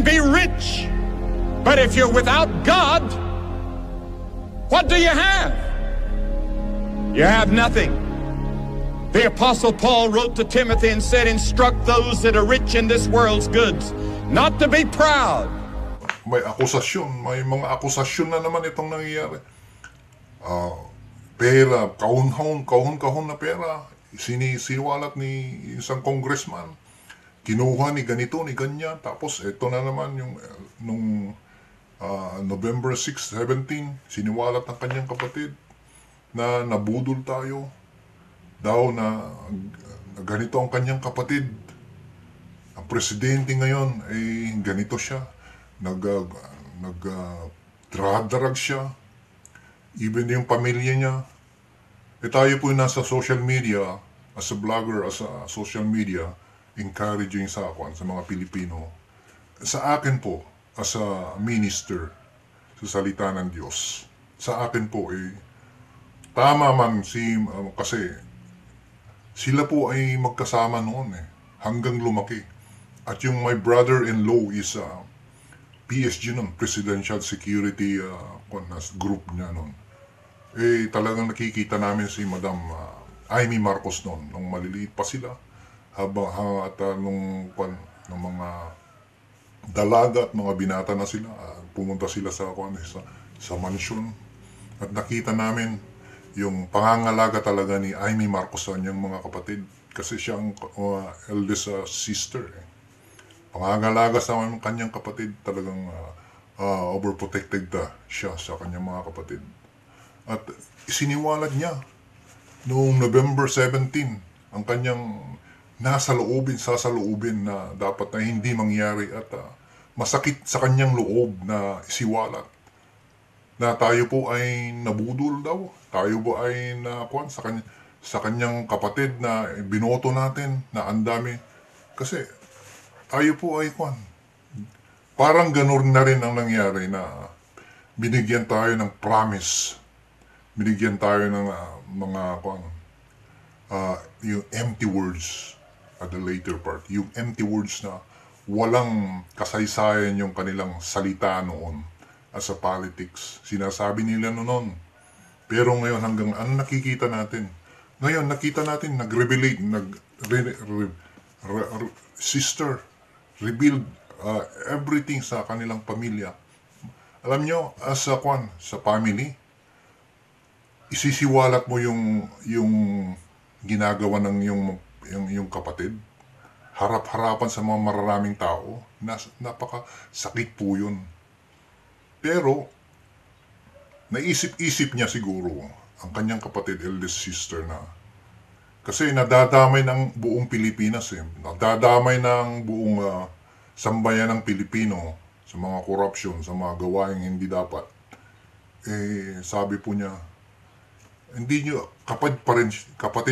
can be rich, but if you're without God, what do you have? You have nothing. The Apostle Paul wrote to Timothy and said, instruct those that are rich in this world's goods, not to be proud. May mga akusasyon na naman itong nangyayari. Pera, kahon na pera, sinisiwalat ni isang congressman. Kinuha ni ganito, ni ganyan. Tapos ito na naman yung nung November 6, 17, siniwalat ng kanyang kapatid na nabudol tayo. Daw na ganito ang kanyang kapatid. Ang presidente ngayon ay ganito siya. Nagdradrag siya. Even yung pamilya niya. Tayo po yung nasa social media, as a blogger, as a social media, encouraging sa mga Pilipino. Sa akin po, as a minister sa salita ng Diyos, sa akin po tama man kasi sila po ay magkasama noon hanggang lumaki. At yung my brother-in-law is PSG noon, Presidential Security group niya noon. Talagang nakikita namin si Madam Amy Marcos noon, nung maliliit pa sila, nung mga dalaga at mga binata na sila, pumunta sila sa mansyon. At nakita namin yung pangangalaga talaga ni Amy Marcos sa kanyang mga kapatid. Kasi siya ang eldest sister. Pangangalaga sa kanyang kapatid, talagang overprotected siya sa kanyang mga kapatid. At isiniwalat niya noong November 17 ang kanyang sasaloobin na dapat na hindi mangyari at masakit sa kanyang loob na isiwalat na tayo po ay nabudol daw. Tayo po ay sa kanyang kapatid na binoto natin na ang dami. Kasi tayo po ay parang ganun na rin ang nangyari na binigyan tayo ng promise. Binigyan tayo ng mga yung empty words at the later part. Yung empty words na walang kasaysayan yung kanilang salita noon as a politics. Sinasabi nila noon. Pero ngayon hanggang ano nakikita natin? Ngayon nakita natin nag-revelate, sister, rebuild everything sa kanilang pamilya. Alam nyo, as a sa family, isisiwalat mo yung ginagawa ng yung kapatid, harap-harapan sa mga mararaming tao, napakasakit po yun. Pero, naisip-isip niya siguro ang kanyang kapatid, eldest sister na, kasi nadadamay ng buong Pilipinas nadadamay ng buong sambayan ng Pilipino sa mga corruption, sa mga gawaing hindi dapat. Sabi po niya, hindi nyo, kapatid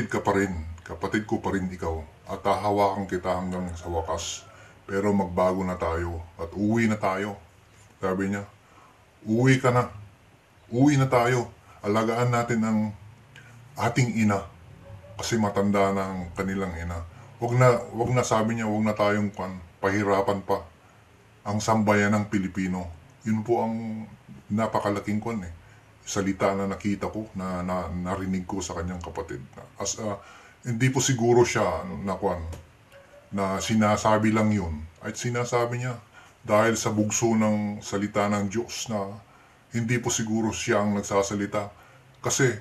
ka pa rin, kapatid ko pa rin ikaw, at hahawakan kita hanggang sa wakas. Pero magbago na tayo, at uwi na tayo. Sabi niya, uwi na tayo, alagaan natin ang ating ina, kasi matanda na ang kanilang ina. Wag na sabi niya, wag na tayong pahirapan pa ang sambayan ng Pilipino. Yun po ang napakalaking salita na nakita ko, na narinig ko sa kanyang kapatid. Hindi po siguro siya na sinasabi lang yun. At sinasabi niya dahil sa bugso ng salita ng Diyos na hindi po siguro siya ang nagsasalita. Kasi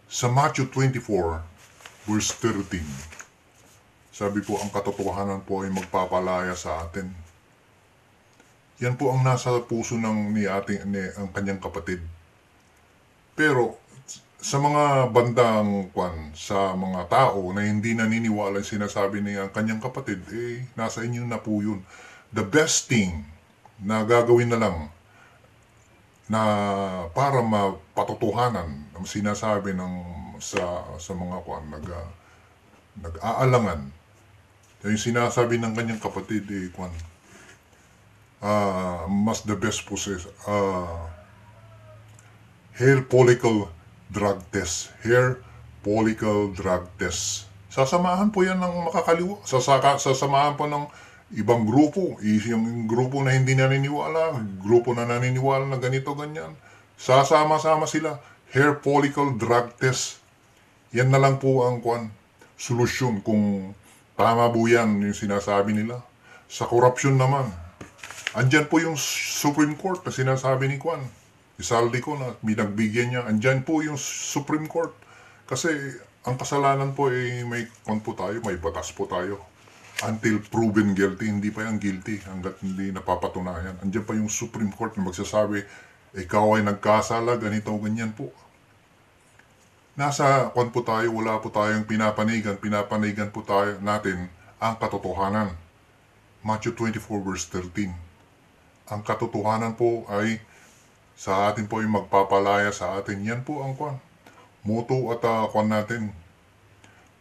sa Matthew 24, verse 13, sabi po, ang katotohanan po ay magpapalaya sa atin. Yan po ang nasa puso ng ang kanyang kapatid. Pero sa mga bandang sa mga tao na hindi naniniwala sinasabi niya ang kanyang kapatid, nasa inyo na po yun. The best thing na gagawin na lang na para mapatotohanan ang sinasabi sa mga nag-aalangan. Yung sinasabi ng kanyang kapatid, mas the best po hair follicle drug test. Hair follicle drug test. Sasamahan po yan ng makakaliwa. Sasamahan po ng ibang grupo, yung grupo na hindi naniniwala, grupo na naniniwala na ganito, ganyan. Sasama-sama sila. Hair follicle drug test. Yan na lang po ang solusyon kung tama po yan yung sinasabi nila. Sa korupsyon naman, andyan po yung Supreme Court na sinasabi ni Isaldi ko na binagbigyan niya. Andyan po yung Supreme Court. Kasi ang kasalanan po ay may po tayo, may batas po tayo. Until proven guilty, hindi pa yan guilty hanggat hindi napapatunayan. Andyan pa yung Supreme Court na magsasabi, ikaw ay nagkasala, ganito, ganyan po. Nasa po tayo, wala po tayong pinapanigan po tayo natin ang katotohanan. Matthew 24 verse 13. Ang katotohanan po ay sa atin po ay magpapalaya sa atin. Yan po ang motto at natin.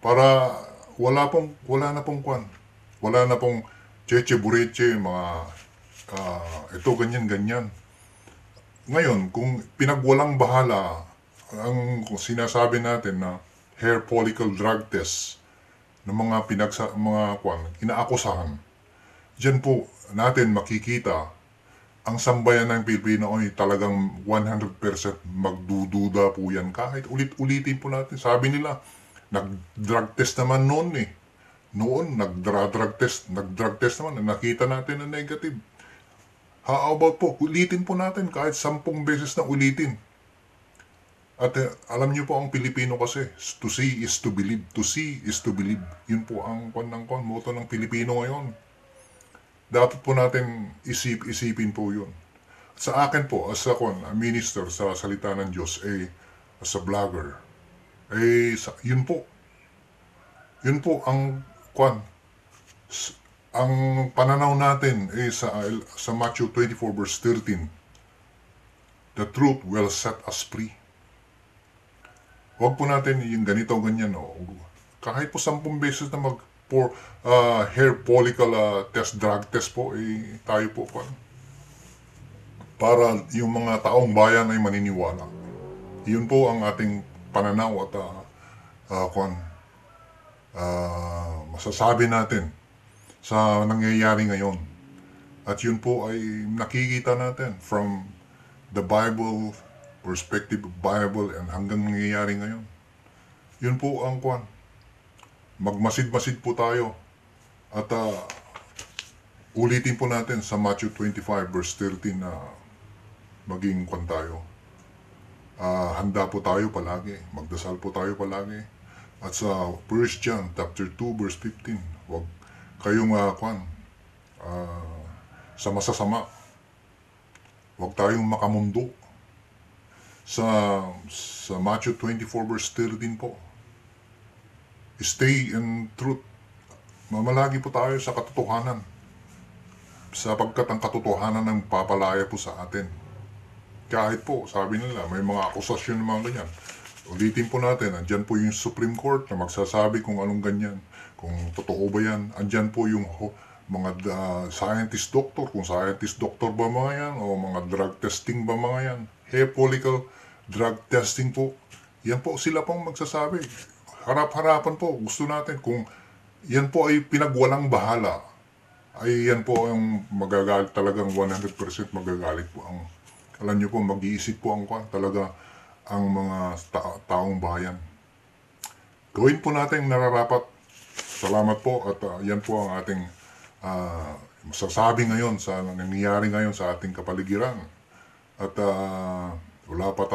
Para wala na pong cheche bureche, mga ito ganyan. Ngayon, kung pinagwalang bahala ang sinasabi natin na hair follicle drug test ng mga inaakusahan, diyan po natin makikita ang sambayan ng Pilipino ay talagang 100% magdududa po yan. Kahit ulit-ulitin po natin. Sabi nila, nag-drug test naman noon eh. Noon, nag-drug test naman. Nakita natin na negative. How about po, ulitin po natin kahit 10 beses na ulitin. At alam niyo po ang Pilipino kasi, to see is to believe. To see is to believe. Yun po ang motto ng Pilipino ngayon. Dapat po natin isipin po yun. Sa akin po, as a minister sa salita ng Diyos, as a vlogger, yun po ang ang pananaw natin sa Matthew 24 verse 13. The truth will set us free. Huwag po natin yung ganito, ganyan. Kahit po 10 beses na hair follicle drug test po, tayo po para yung mga taong bayan ay maniniwala. Yun po ang ating pananaw at masasabi natin sa nangyayari ngayon. At yun po ay nakikita natin from the Bible, perspective of Bible, and hanggang nangyayari ngayon. Yun po ang magmasid-masid po tayo at ulitin po natin sa Matthew 25 verse 13 na maging tayo. Handa po tayo palagi, magdasal po tayo palagi. At sa 1 John chapter 2 verse 15, huwag kayong sa masasama. Huwag tayong makamundo. Sa Matthew 24 verse 13 po, stay in truth. Mamalagi po tayo sa katotohanan. Sapagkat ang katotohanan ang papalaya po sa atin. Kahit po, sabi nila, may mga akusasyon ng mga ganyan. Ulitin po natin, andyan po yung Supreme Court na magsasabi kung anong ganyan. Kung totoo ba yan. Andyan po yung mga scientist doctor, kung scientist doctor ba mga yan, o mga drug testing ba mga yan. Hair follicle drug testing po. Yan po sila pong magsasabi. Harap-harapan po, gusto natin. Kung yan po ay pinagwalang bahala, ay yan po ang magagalit, talagang 100% magagalit po. Alam niyo po, mag-iisip po talaga ang mga taong bayan. Gawin po natin nararapat. Salamat po at yan po ang ating masasabi ngayon sa nangyayari ngayon sa ating kapaligiran. At wala po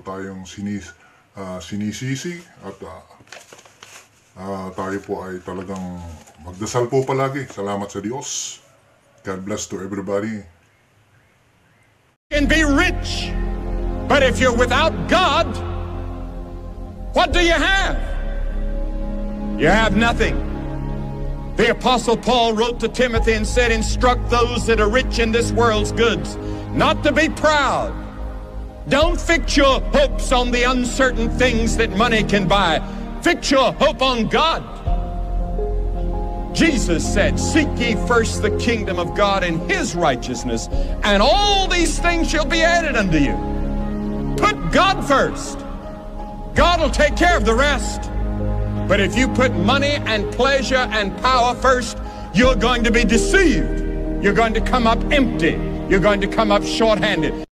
tayong sinisisi at tayo po ay talagang magdasal po palagi. Salamat sa Diyos. God bless to everybody. You can be rich, but if you're without God, what do you have? You have nothing. The Apostle Paul wrote to Timothy and said, instruct those that are rich in this world's goods, not to be proud. Don't fix your hopes on the uncertain things that money can buy. Fix your hope on God. Jesus said, seek ye first the kingdom of God and His righteousness, and all these things shall be added unto you. Put God first. God will take care of the rest. But if you put money and pleasure and power first, you're going to be deceived. You're going to come up empty. You're going to come up short-handed.